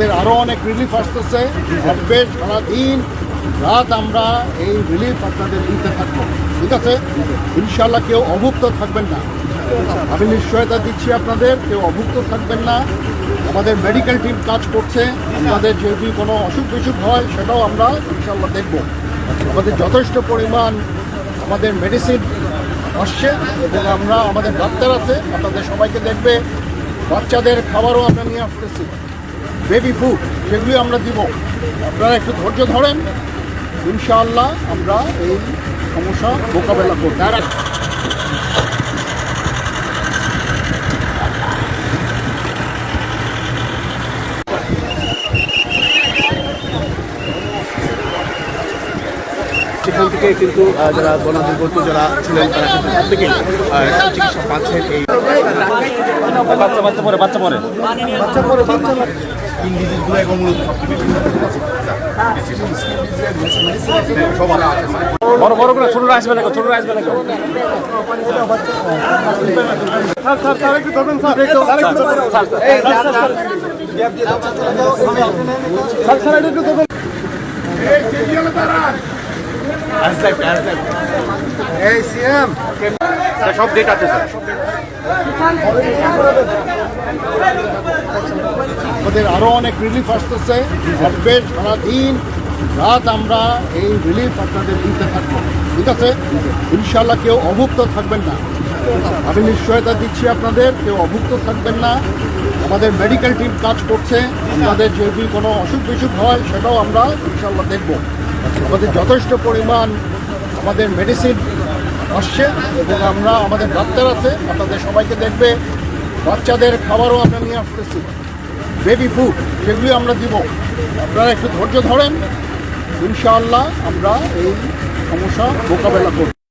আমাদের আরও অনেক রিলিফ আসতেছে, আসবে সারাদিন রাত আমরা এই রিলিফ আপনাদের দিতে থাকবো, ঠিক আছে? ইনশাল্লাহ কেউ অভুক্ত থাকবেন না, আমি নিশ্চয়তা দিচ্ছি আপনাদের, কেউ অভুক্ত থাকবেন না। আমাদের মেডিকেল টিম কাজ করছে, আমাদের যদি কোনো অসুখ বিসুখ হয় সেটাও আমরা ইনশাল্লাহ দেখব। আমাদের যথেষ্ট পরিমাণ আমাদের মেডিসিন আসছে এবং আমরা আমাদের ডাক্তার আছে, আপনাদের সবাইকে দেখবে। বাচ্চাদের খাবারও আমরা নিয়ে আসতেছি, বেবি ফুড, সেগুলি আমরা দিব। আপনারা একটু ধৈর্য ধরেন, ইনশাআল্লাহ আমরা এই সমস্যা মোকাবেলা করব। সেখান থেকে কিন্তু যারা বনাধিপত্য যারা ছিলেন তারা কিন্তু প্রত্যেকেই চিকিৎসা পাচ্ছেন। এই বাচ্চা পরে ইন্ডিজিজগুলো এবং মূলত বড় বড় করে ছোটরা আসবে না, ছোটরা আসবে না। স্যার একটু ধরবেন স্যার, একটু ধরবেন। এই সিএম সব ডেট আছে স্যার। আমাদের আরও অনেক রিলিফ আসতেছে, আসবে সারাদিন রাত আমরা এই রিলিফ আপনাদের দিতে থাকবো, ঠিক আছে? ইনশাল্লাহ কেউ অভুক্ত থাকবেন না, আমি নিশ্চয়তা দিচ্ছি আপনাদের, কেউ অভুক্ত থাকবেন না। আমাদের মেডিকেল টিম কাজ করছে, আমাদের যদি কোনো অসুখ বিসুখ হয় সেটাও আমরা ইনশাল্লাহ দেখব। আমাদের যথেষ্ট পরিমাণ আমাদের মেডিসিন আসছে এবং আমরা আমাদের ডাক্তার আছে, আপনাদের সবাইকে দেখবে। বাচ্চাদের খাবারও আমরা নিয়ে আসতেছি, বেবি ফুড, সেগুলি আমরা দিব। আপনারা একটু ধৈর্য ধরেন, ইনশাআল্লাহ আমরা এই সমস্যা মোকাবেলা করব।